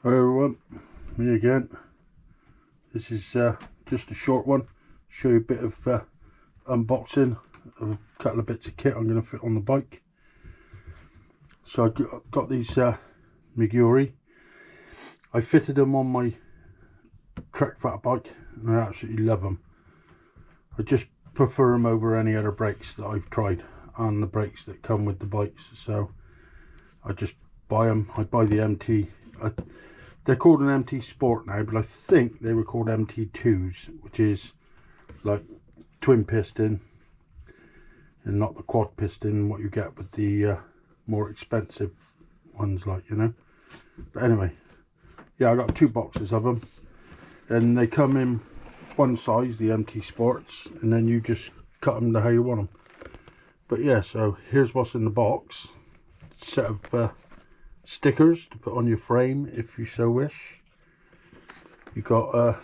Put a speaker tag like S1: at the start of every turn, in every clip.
S1: Hi everyone, me again. This is just a short one, show you a bit of unboxing of a couple of bits of kit I'm going to fit on the bike. So I've got these Magura. I fitted them on my Trek Fat bike and I absolutely love them. I just prefer them over any other brakes that I've tried and the brakes that come with the bikes, so I just buy them. I buy the MT. They're called an MT Sport now, but I think they were called MT2s, which is like twin piston and not the quad piston, what you get with the more expensive ones, like, you know. But anyway, yeah, I got 2 boxes of them and they come in one size, the MT Sports, and then you just cut them to how you want them. But yeah, so here's what's in the box. Set of stickers to put on your frame if you so wish. You got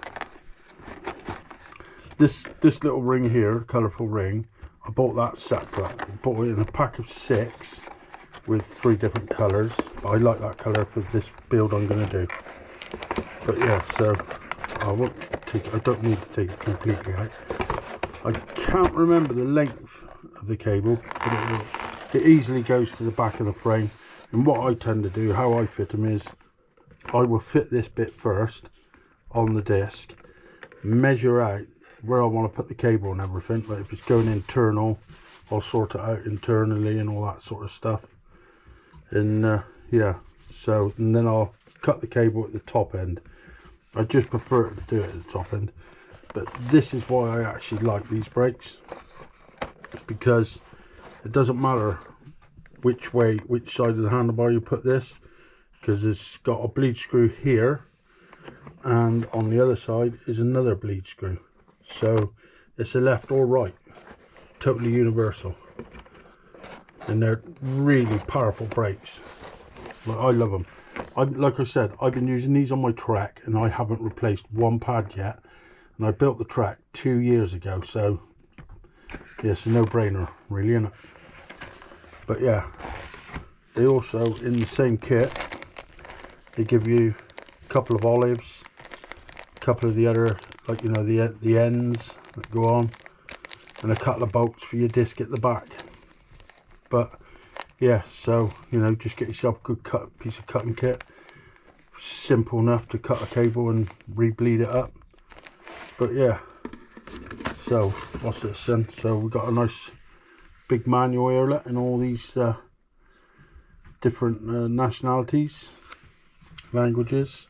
S1: this little ring here, colourful ring. I bought that separate. I bought it in a pack of 6 with 3 different colours. I like that colour for this build I'm going to do. But yeah, so I don't need to take it completely out. I can't remember the length of the cable, but it easily goes to the back of the frame. And what I tend to do, how I fit them, is I will fit this bit first on the disc, measure out where I want to put the cable and everything. Like if it's going internal, I'll sort it out internally and all that sort of stuff. And yeah, so, and then I'll cut the cable at the top end. I just prefer to do it at the top end, but this is why I actually like these brakes. It's because it doesn't matter which side of the handlebar you put this, because it's got a bleed screw here and on the other side is another bleed screw, so it's a left or right, totally universal, and they're really powerful brakes. I love them. Like I said, I've been using these on my Trek and I haven't replaced one pad yet, and I built the Trek 2 years ago, so yeah, it's a no-brainer really, isn't it? But yeah, they also, in the same kit, they give you a couple of olives, a couple of the other, like, you know, the ends that go on, and a couple of bolts for your disc at the back. But yeah, so, you know, just get yourself a good piece of cutting kit. Simple enough to cut a cable and re-bleed it up. But yeah, so what's this then? So we've got a nice big manual here, letting all these different nationalities, languages.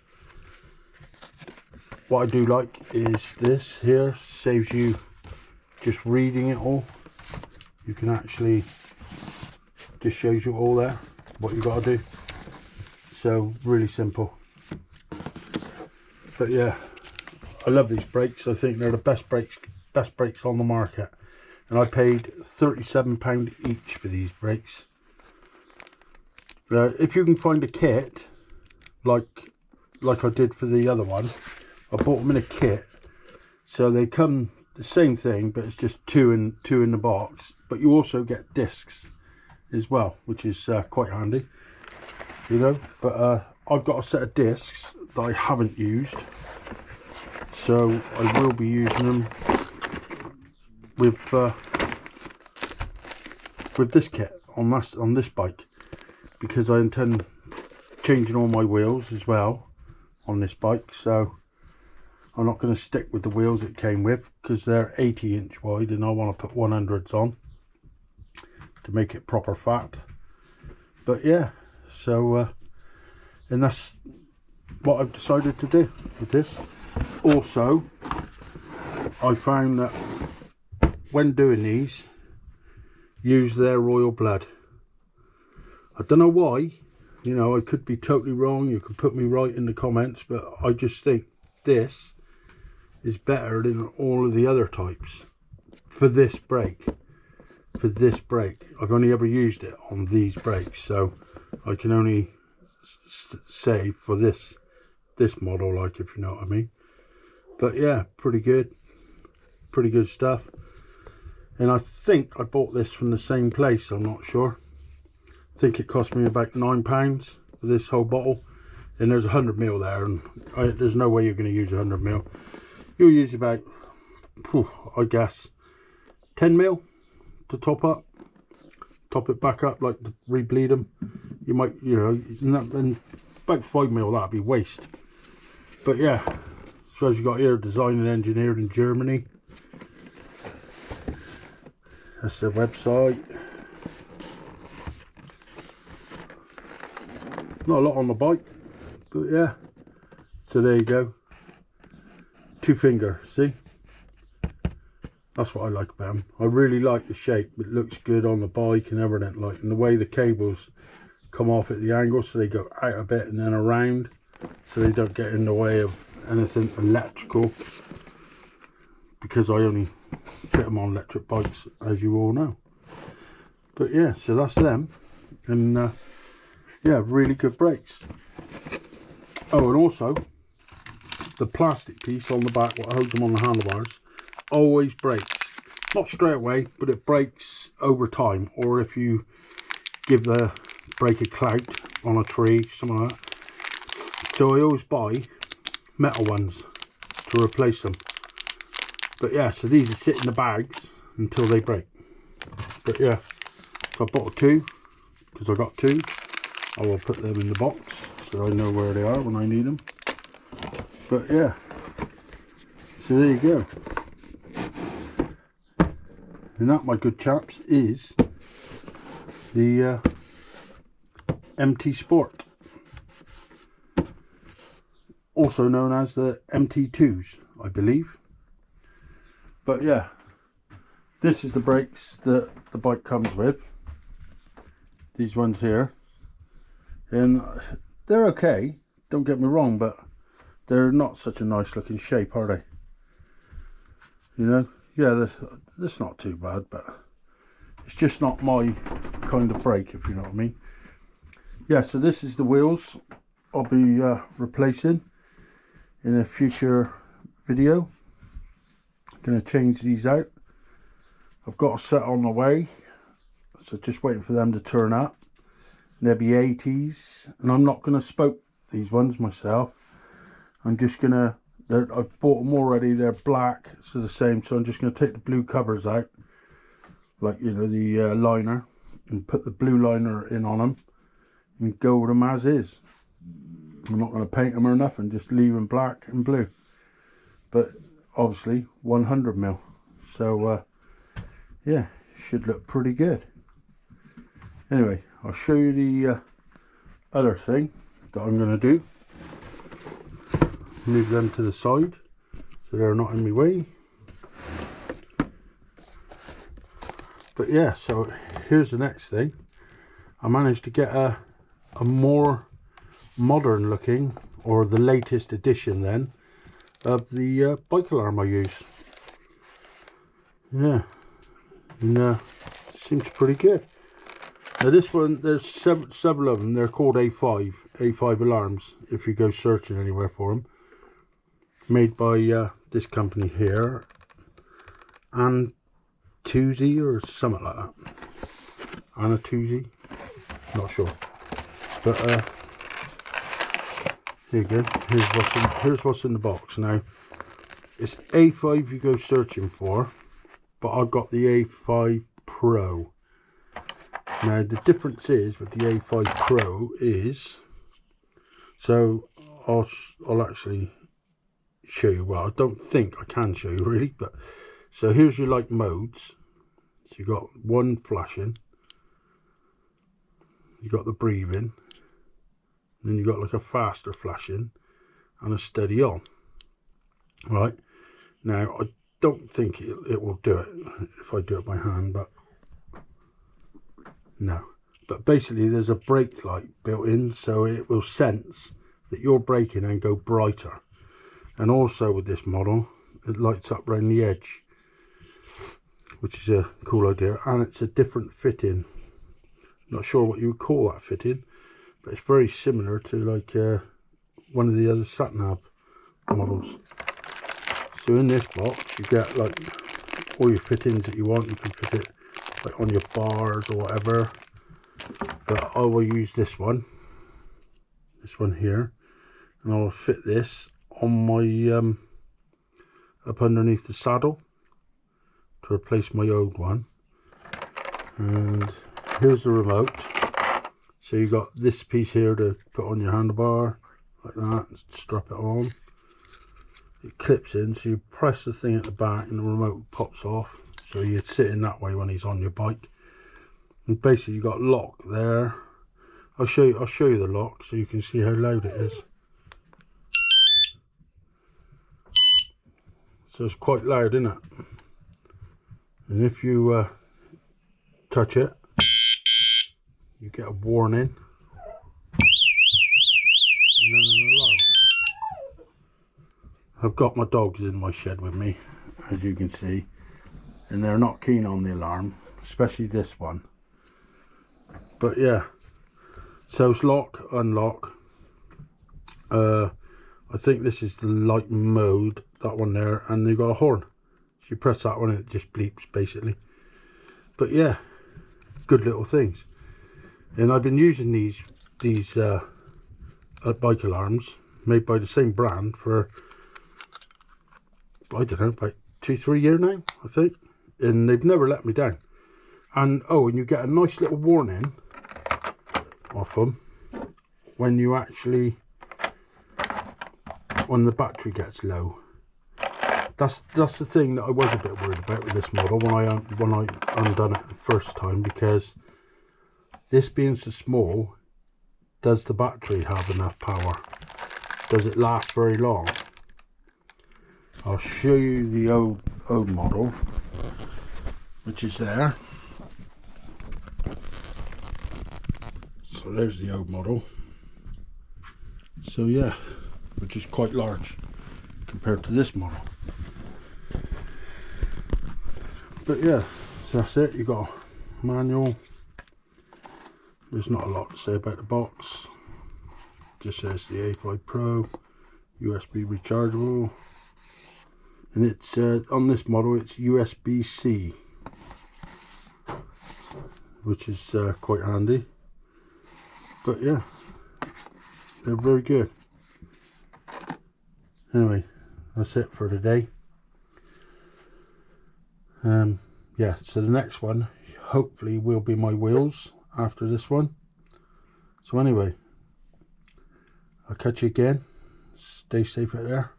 S1: What I do like is this here, saves you just reading it all. You can actually, just shows you all there, what you got to do. So really simple. But yeah, I love these brakes. I think they're the best brakes on the market. And I paid £37 each for these brakes. If you can find a kit, like I did for the other one, I bought them in a kit. So they come the same thing, but it's just two in the box. But you also get discs as well, which is quite handy, you know. But I've got a set of discs that I haven't used, so I will be using them with this kit on this bike, because I intend changing all my wheels as well on this bike. So I'm not going to stick with the wheels it came with, because they're 80-inch wide and I want to put 100s on to make it proper fat. But yeah, so and that's what I've decided to do with this. Also, I found that when doing these, use their royal blood. I don't know why, you know, I could be totally wrong, you could put me right in the comments, but I just think this is better than all of the other types for this brake. I've only ever used it on these brakes, so I can only say for this model, like, if you know what I mean. But yeah, pretty good stuff. And I think I bought this from the same place, I'm not sure. I think it cost me about £9 for this whole bottle. and there's 100mm there, and there's no way you're going to use 100mm. You'll use about, I guess, 10mm to top it back up, like to rebleed them. You might, you know, and about 5mm, that'd be waste. But yeah, so as you got here, designed and engineered in Germany. That's their website. Not a lot on the bike, but yeah. So there you go. 2-finger, see? That's what I like about them. I really like the shape. It looks good on the bike and everything, like, and the way the cables come off at the angle, so they go out a bit and then around, so they don't get in the way of anything electrical, because I only fit them on electric bikes, as you all know. But yeah, so that's them, and yeah, really good brakes. Oh, and also the plastic piece on the back, what holds them on the handlebars, always breaks. Not straight away, but it breaks over time, or if you give the brake a clout on a tree, something like that. So I always buy metal ones to replace them. But yeah, so these are sit in the bags until they break. But yeah, so I bought 2 because I got 2. I will put them in the box so I know where they are when I need them. But yeah, so there you go. And that, my good chaps, is the MT Sport, also known as the MT2s, I believe. But yeah, this is the brakes that the bike comes with, these ones here, and they're okay, don't get me wrong, but they're not such a nice looking shape, are they? You know, yeah, that's not too bad, but it's just not my kind of brake, if you know what I mean. Yeah, so this is the wheels I'll be replacing in a future video. I'm going to change these out. I've got a set on the way, so just waiting for them to turn up. And they'll be 80s, and I'm not going to spoke these ones myself. I'm just going to, I've bought them already, they're black, so the same, so I'm just going to take the blue covers out, like, you know, the liner, and put the blue liner in on them and go with them as is. I'm not going to paint them or nothing, just leave them black and blue, but obviously 100mm, so yeah, should look pretty good. Anyway, I'll show you the other thing that I'm going to do. Move them to the side so they're not in my way. But yeah, so here's the next thing. I managed to get a more modern looking, or the latest edition then, of the bike alarm I use. Yeah, and seems pretty good. Now this one, there's several of them. They're called A5 alarms if you go searching anywhere for them. Made by this company here, and Tuesday or something like that. Anna Tuesday, not sure. But here you go. Here's what's in the box. Now it's A5 you go searching for, but I've got the A5 Pro. Now the difference is with the A5 Pro is, so I'll actually show you. Well, I don't think I can show you really, but so here's your light modes. So you got one flashing, you got the breathing, then you got like a faster flashing and a steady on. Right now, I don't think it will do it if I do it by hand, but no. But basically there's a brake light built in, so it will sense that you're braking and go brighter. And also with this model, it lights up around the edge, which is a cool idea, and it's a different fitting. Not sure what you would call that fitting, but it's very similar to like one of the other sat-nav models. So in this box you get like all your fittings that you want. You can fit it like on your bars or whatever, but I will use this one here, and I'll fit this on my up underneath the saddle to replace my old one. And here's the remote. So you got this piece here to put on your handlebar like that, strap it on. It clips in, so you press the thing at the back and the remote pops off, so you're sitting that way when he's on your bike. And basically you got lock there. I'll show you the lock so you can see how loud it is. So it's quite loud, isn't it? And if you touch it, you get a warning and then an alarm. I've got my dogs in my shed with me, as you can see, and they're not keen on the alarm, especially this one. But yeah, so it's lock, unlock. I think this is the light mode, that one there, and you've got a horn. So you press that one and it just bleeps basically. But yeah, good little things. And I've been using these bike alarms made by the same brand for, I don't know, about 2-3 years now, I think. And they've never let me down. And oh, and you get a nice little warning off them when you actually, when the battery gets low. That's the thing that I was a bit worried about with this model when I undone it the first time, because this being so small, does the battery have enough power? Does it last very long? I'll show you the old model, which is there. So there's the old model. So yeah, which is quite large compared to this model. But yeah, so that's it. You got a manual. There's not a lot to say about the box. Just says the A5 Pro, USB rechargeable, and it's on this model it's USB-C, which is quite handy. But yeah, they're very good. Anyway, that's it for today. Yeah, so the next one hopefully will be my wheels after this one. So anyway, I'll catch you again. Stay safe out there.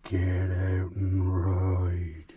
S1: Get out and ride.